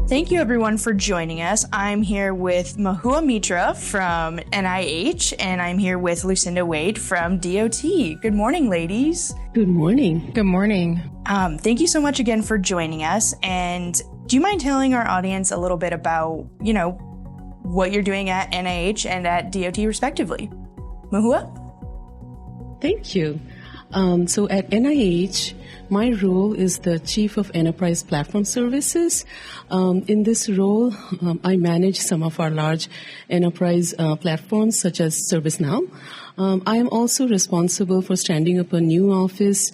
Thank you, everyone, for joining us. I'm here with Mahua Mitra from NIH, and I'm here with Lucinda Wade from DOT. Good morning, ladies. Good morning. Good morning. Thank you so much again for joining us. And do you mind telling our audience a little bit about, what you're doing at NIH and at DOT, respectively? Mahua? Thank you. So at NIH, my role is the Chief of Enterprise Platform Services. In this role, I manage some of our large enterprise platforms such as ServiceNow. I am also responsible for standing up a new office,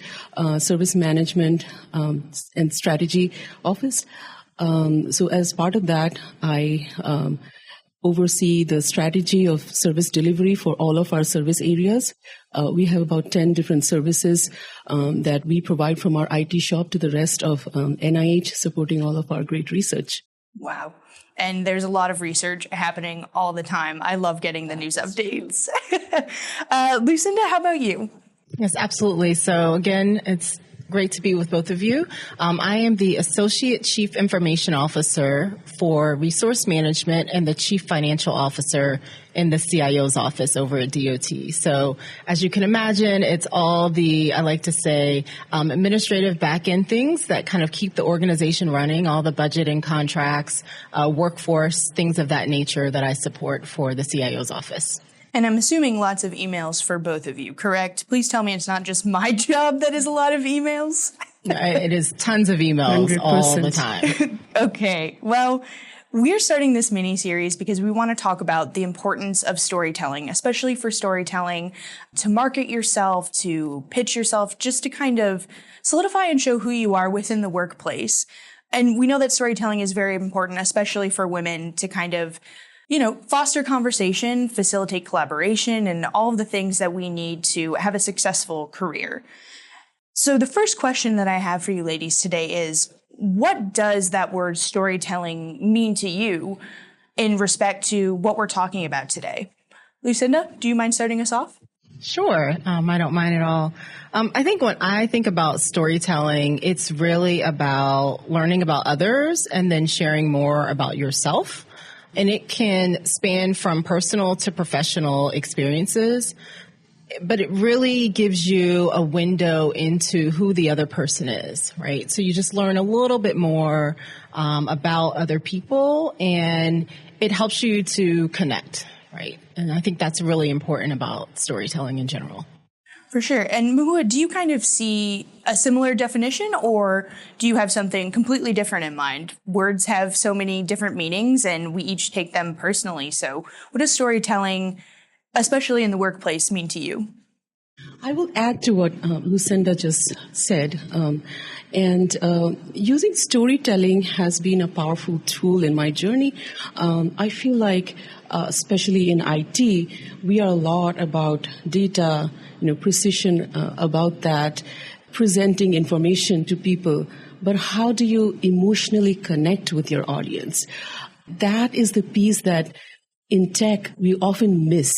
service management and strategy office. So as part of that, I oversee the strategy of service delivery for all of our service areas. We have about 10 different services that we provide from our IT shop to the rest of NIH, supporting all of our great research. Wow. And there's a lot of research happening all the time. I love getting the news updates. Lucinda, how about you? Yes, absolutely. So again, it's great to be with both of you. I am the Associate Chief Information Officer for Resource Management and the Chief Financial Officer in the CIO's office over at DOT. So as you can imagine, it's all the, I like to say, administrative back-end things that kind of keep the organization running, all the budget and contracts, workforce, things of that nature that I support for the CIO's office. And I'm assuming lots of emails for both of you, correct? Please tell me it's not just my job that is a lot of emails. It is tons of emails 100%. all the time. Okay, well, we're starting this mini-series because we want to talk about the importance of storytelling, especially for storytelling, to market yourself, to pitch yourself, just to kind of solidify and show who you are within the workplace. And we know that storytelling is very important, especially for women, to kind of foster conversation, facilitate collaboration, and all of the things that we need to have a successful career. So the first question that I have for you ladies today is, what does that word storytelling mean to you in respect to what we're talking about today? Lucinda, do you mind starting us off? Sure. I don't mind at all. I think when I think about storytelling, it's really about learning about others and then sharing more about yourself. And it can span from personal to professional experiences, but it really gives you a window into who the other person is, right? So you just learn a little bit more about other people, and it helps you to connect, right? And I think that's really important about storytelling in general. For sure. And Mahua, do you kind of see a similar definition, or do you have something completely different in mind? Words have so many different meanings, and we each take them personally. So what does storytelling, especially in the workplace, mean to you? I will add to what Lucinda just said. Using storytelling has been a powerful tool in my journey. I feel like, especially in IT, we are a lot about data, precision about that, presenting information to people. But how do you emotionally connect with your audience? That is the piece that in tech we often miss.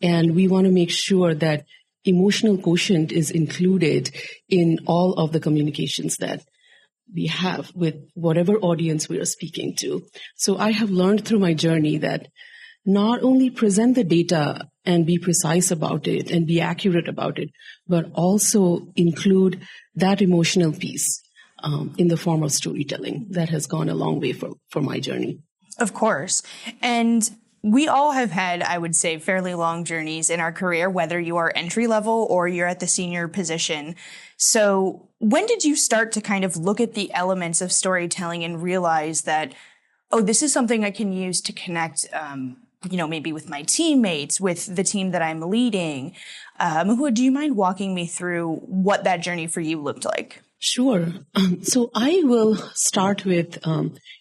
And we want to make sure that emotional quotient is included in all of the communications that we have with whatever audience we are speaking to. So I have learned through my journey that not only present the data and be precise about it and be accurate about it, but also include that emotional piece in the form of storytelling. That has gone a long way for my journey. Of course. And we all have had, I would say, fairly long journeys in our career, whether you are entry level or you're at the senior position. So when did you start to kind of look at the elements of storytelling and realize that, this is something I can use to connect, maybe with my teammates, with the team that I'm leading? Mahua, do you mind walking me through what that journey for you looked like? Sure. So I will start with,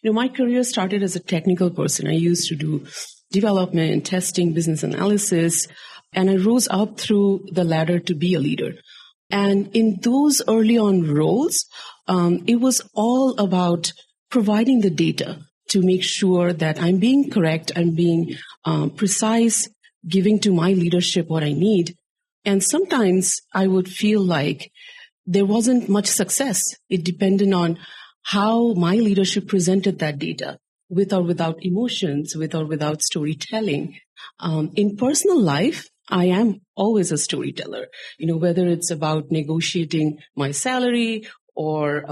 my career started as a technical person. I used to do development, testing, business analysis, and I rose up through the ladder to be a leader. And in those early on roles, it was all about providing the data to make sure that I'm being correct, I'm being precise, giving to my leadership what I need. And sometimes I would feel like there wasn't much success. It depended on how my leadership presented that data, with or without emotions, with or without storytelling. In personal life, I am always a storyteller, whether it's about negotiating my salary or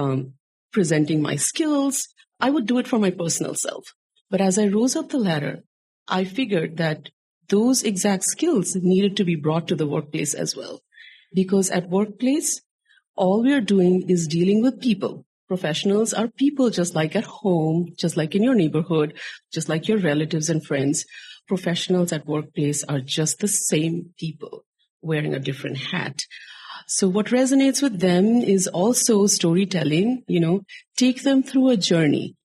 presenting my skills, I would do it for my personal self. But as I rose up the ladder, I figured that those exact skills needed to be brought to the workplace as well. Because at workplace, all we are doing is dealing with people. Professionals are people just like at home, just like in your neighborhood, just like your relatives and friends. Professionals at workplace are just the same people wearing a different hat. So what resonates with them is also storytelling, take them through a journey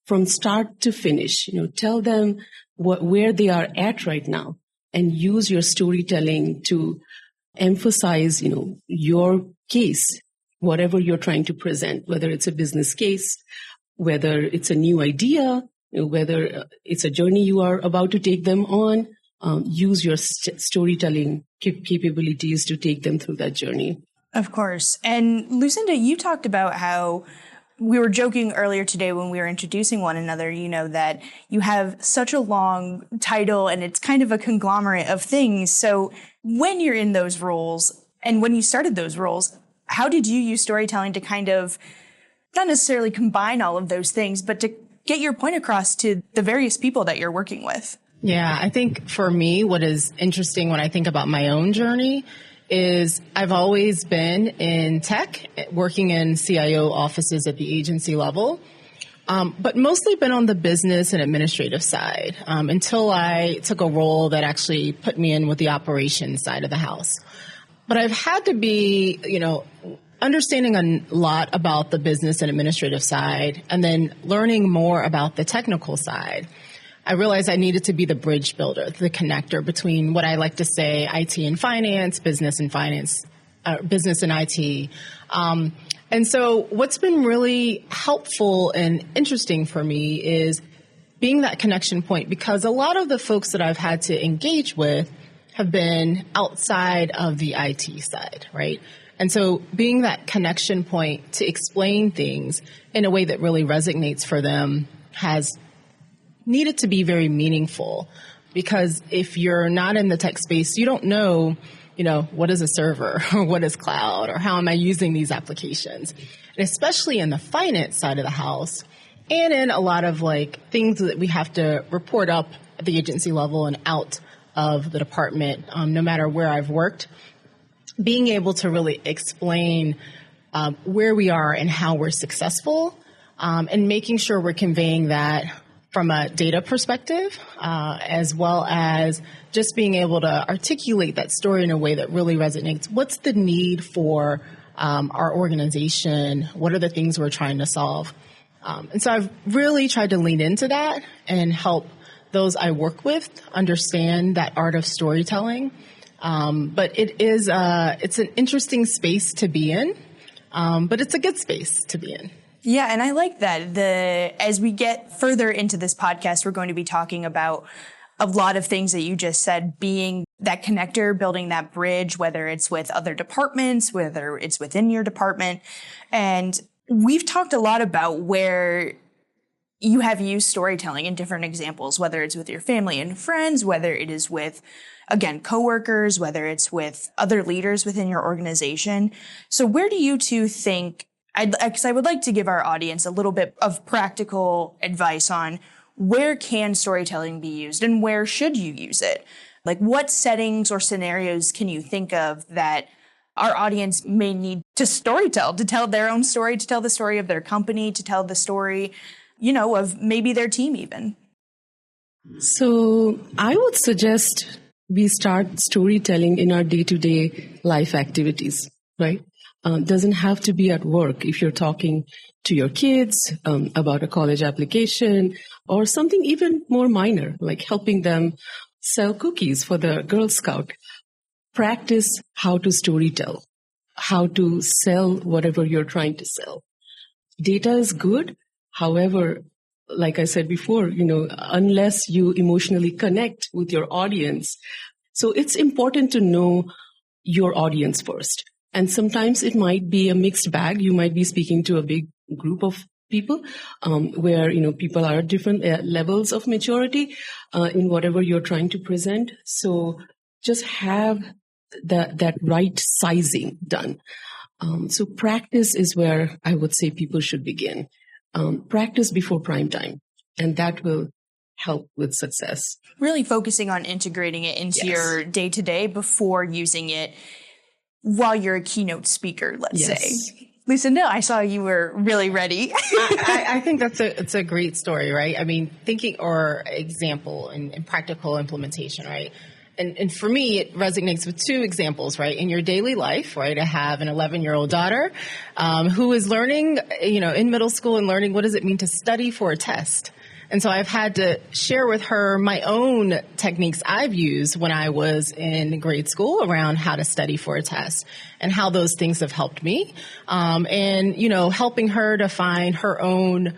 from start to finish, tell them where they are at right now and use your storytelling to emphasize, your case, whatever you're trying to present, whether it's a business case, whether it's a new idea, whether it's a journey you are about to take them on, use your storytelling capabilities to take them through that journey. Of course. And Lucinda, you talked about how we were joking earlier today when we were introducing one another, that you have such a long title and it's kind of a conglomerate of things. So when you're in those roles and when you started those roles, how did you use storytelling to kind of not necessarily combine all of those things, but to get your point across to the various people that you're working with? Yeah, I think for me, what is interesting when I think about my own journey is I've always been in tech, working in CIO offices at the agency level, but mostly been on the business and administrative side until I took a role that actually put me in with the operations side of the house. But I've had to be, understanding a lot about the business and administrative side and then learning more about the technical side. I realized I needed to be the bridge builder, the connector between what I like to say, IT and finance, business and IT. And so what's been really helpful and interesting for me is being that connection point, because a lot of the folks that I've had to engage with have been outside of the IT side, right? And so being that connection point to explain things in a way that really resonates for them has needed to be very meaningful, because if you're not in the tech space, you don't know, what is a server or what is cloud or how am I using these applications? And especially in the finance side of the house and in a lot of things that we have to report up at the agency level and out of the department, no matter where I've worked, being able to really explain where we are and how we're successful, and making sure we're conveying that from a data perspective, as well as just being able to articulate that story in a way that really resonates. What's the need for our organization? What are the things we're trying to solve? And so I've really tried to lean into that and help those I work with understand that art of storytelling. But it's an interesting space to be in, but it's a good space to be in. Yeah, and I like that. As we get further into this podcast, we're going to be talking about a lot of things that you just said, being that connector, building that bridge, whether it's with other departments, whether it's within your department. And we've talked a lot about where you have used storytelling in different examples, whether it's with your family and friends, whether it is with, again, coworkers, whether it's with other leaders within your organization. So where do you two think, because I would like to give our audience a little bit of practical advice on where can storytelling be used and where should you use it? What settings or scenarios can you think of that our audience may need to storytell, to tell their own story, to tell the story of their company, to tell the story, of maybe their team even? So I would suggest we start storytelling in our day-to-day life activities, right? Doesn't have to be at work. If you're talking to your kids about a college application or something even more minor, like helping them sell cookies for the Girl Scout, practice how to storytell, how to sell whatever you're trying to sell. Data is good. However, like I said before, unless you emotionally connect with your audience. So it's important to know your audience first. And sometimes it might be a mixed bag. You might be speaking to a big group of people, where, people are at different levels of maturity in whatever you're trying to present. So just have that right sizing done. So practice is where I would say people should begin. Practice before prime time, and that will help with success. Really focusing on integrating it into your day-to-day before using it while you're a keynote speaker, let's say. Lucinda, I saw you were really ready. I think it's a great story, right? I mean, thinking or example and practical implementation, right? And for me, it resonates with two examples, right? In your daily life, right? I have an 11-year-old daughter who is learning, in middle school and learning what does it mean to study for a test. And so I've had to share with her my own techniques I've used when I was in grade school around how to study for a test and how those things have helped me. And helping her to find her own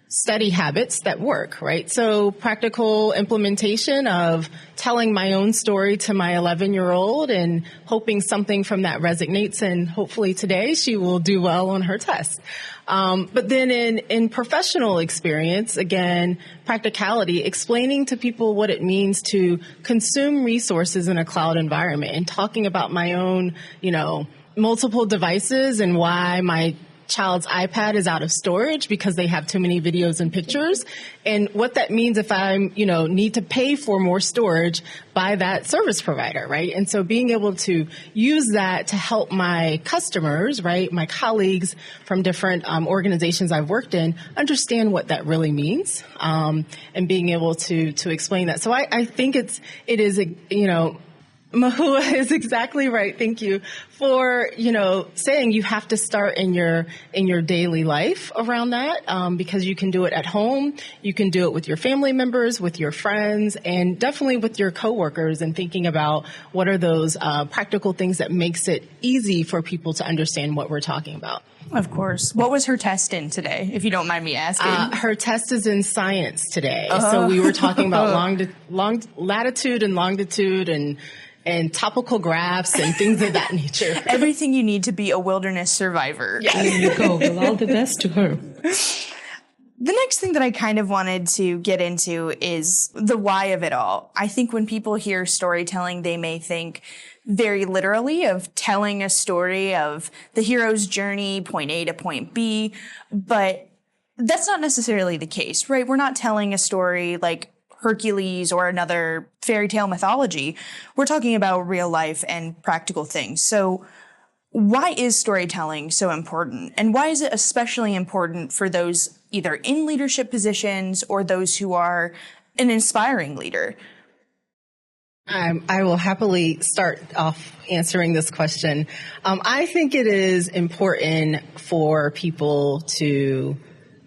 study habits that work, right? So practical implementation of telling my own story to my 11-year-old and hoping something from that resonates, and hopefully today she will do well on her test. But then in professional experience, again, practicality, explaining to people what it means to consume resources in a cloud environment and talking about my own, multiple devices and why my child's iPad is out of storage because they have too many videos and pictures, and what that means if I'm, need to pay for more storage by that service provider, right? And so being able to use that to help my customers, right, my colleagues from different organizations I've worked in understand what that really means, and being able to explain that. So I think it is Mahua is exactly right. Thank you for, saying you have to start in your daily life around that, because you can do it at home. You can do it with your family members, with your friends, and definitely with your coworkers, and thinking about what are those practical things that makes it easy for people to understand what we're talking about. Of course. What was her test in today, if you don't mind me asking? Her test is in science today. So we were talking about long latitude and longitude and topical graphs and things of that nature. Everything you need to be a wilderness survivor. Yes. There you go. Well, all the best to her. The next thing that I kind of wanted to get into is the why of it all. I think when people hear storytelling, they may think very literally of telling a story of the hero's journey, point A to point B, but that's not necessarily the case, right? We're not telling a story like Hercules or another fairy tale mythology. We're talking about real life and practical things. So why is storytelling so important? And why is it especially important for those either in leadership positions or those who are an inspiring leader? I will happily start off answering this question. I think it is important for people to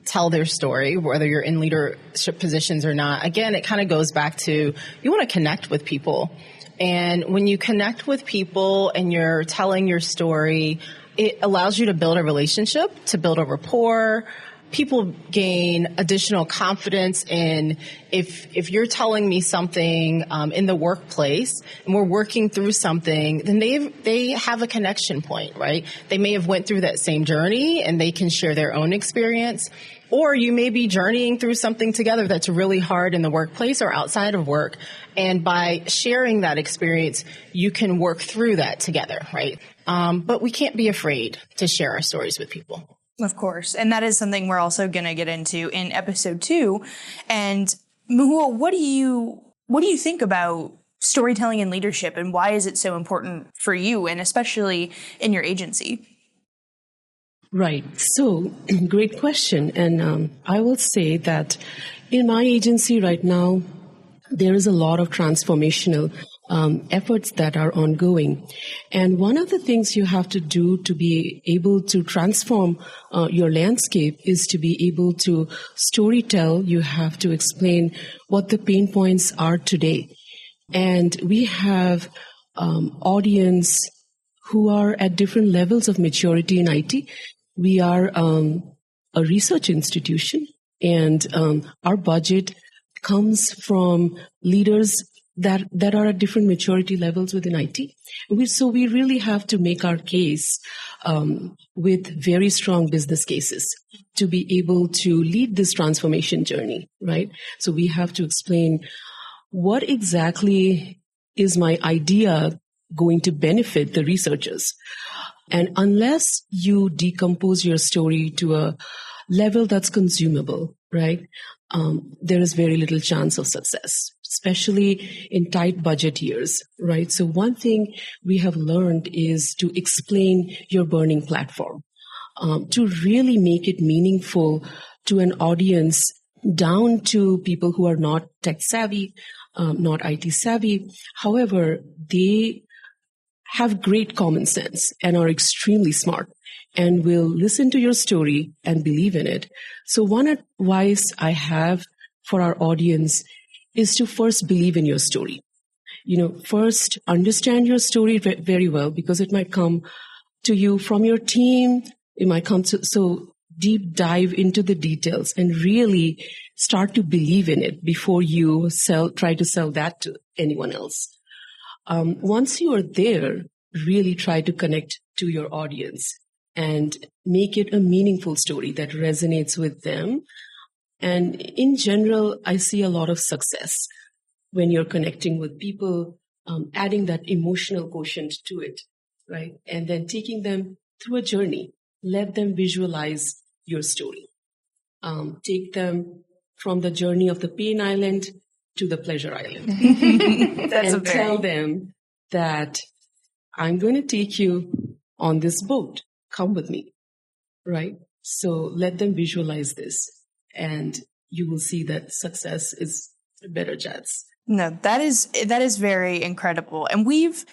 tell their story, whether you're in leadership positions or not. Again, it kind of goes back to you want to connect with people. And when you connect with people and you're telling your story, it allows you to build a relationship, to build a rapport. People gain additional confidence in if you're telling me something in the workplace and we're working through something, then they have a connection point, right? They may have went through that same journey and they can share their own experience. Or you may be journeying through something together that's really hard in the workplace or outside of work. And by sharing that experience, you can work through that together, right? But we can't be afraid to share our stories with people. Of course. And that is something we're also going to get into in episode 2. And Mahua, what do you think about storytelling and leadership, and why is it so important for you, and especially in your agency? Right. So, great question. And I will say that in my agency right now, there is a lot of transformational efforts that are ongoing. And one of the things you have to do to be able to transform your landscape is to be able to storytell. You have to explain what the pain points are today. And we have audience who are at different levels of maturity in IT. We are a research institution, and our budget comes from leaders that are at different maturity levels within IT. So we really have to make our case with very strong business cases to be able to lead this transformation journey, right? So we have to explain what exactly is my idea going to benefit the researchers. And unless you decompose your story to a level that's consumable, right, there is very little chance of success, especially in tight budget years, right? So one thing we have learned is to explain your burning platform, to really make it meaningful to an audience down to people who are not tech savvy, not IT savvy. However, they have great common sense and are extremely smart and will listen to your story and believe in it. So one advice I have for our audience is to first believe in your story. First understand your story very well, because it might come to you from your team. It might come to, so deep dive into the details and really start to believe in it before you try to sell that to anyone else. Once you are there, really try to connect to your audience and make it a meaningful story that resonates with them. And in general, I see a lot of success when you're connecting with people, adding that emotional quotient to it, right? And then taking them through a journey. Let them visualize your story. Take them from the journey of the pain island to the pleasure island. Tell them that I'm going to take you on this boat. Come with me, right? So let them visualize this, and you will see that success is a better chance. No, that is very incredible. And we've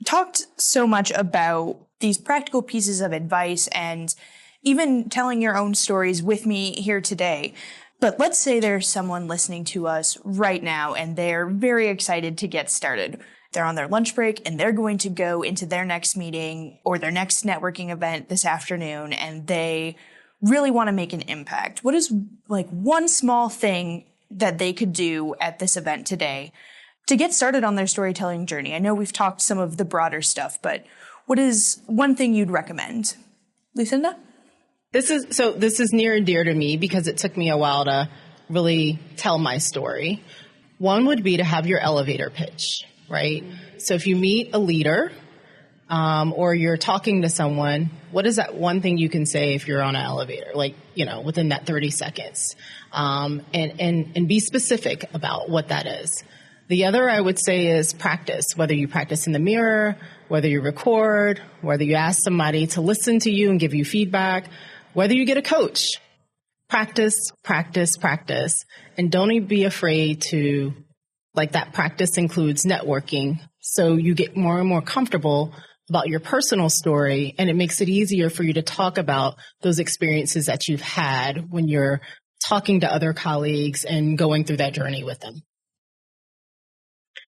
talked so much about these practical pieces of advice and even telling your own stories with me here today. But let's say there's someone listening to us right now and they're very excited to get started. They're on their lunch break and they're going to go into their next meeting or their next networking event this afternoon, and they really want to make an impact. What is one small thing that they could do at this event today to get started on their storytelling journey? I know we've talked some of the broader stuff, but what is one thing you'd recommend? Lucinda? This is near and dear to me because it took me a while to really tell my story. One would be to have your elevator pitch, right? So if you meet a leader or you're talking to someone, what is that one thing you can say if you're on an elevator, within that 30 seconds? And be specific about what that is. The other I would say is practice, whether you practice in the mirror, whether you record, whether you ask somebody to listen to you and give you feedback, whether you get a coach. Practice, practice, practice. And don't be afraid to, that practice includes networking. So you get more and more comfortable about your personal story, and it makes it easier for you to talk about those experiences that you've had when you're talking to other colleagues and going through that journey with them.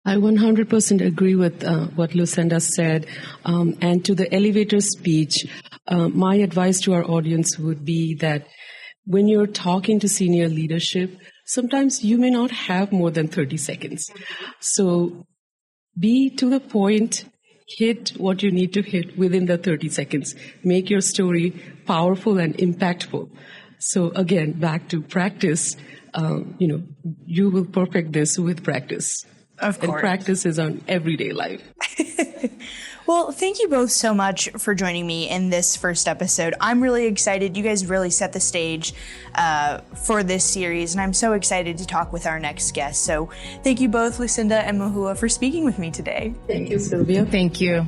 I 100% agree with what Lucinda said. And to the elevator speech, my advice to our audience would be that when you're talking to senior leadership, sometimes you may not have more than 30 seconds. So be to the point, hit what you need to hit within the 30 seconds. Make your story powerful and impactful. So again, back to practice, you will perfect this with practice. Of course. And practice is on everyday life. Well, thank you both so much for joining me in this first episode. I'm really excited. You guys really set the stage for this series, and I'm so excited to talk with our next guest. So thank you both, Lucinda and Mahua, for speaking with me today. Thank you, Sylvia. Thank you.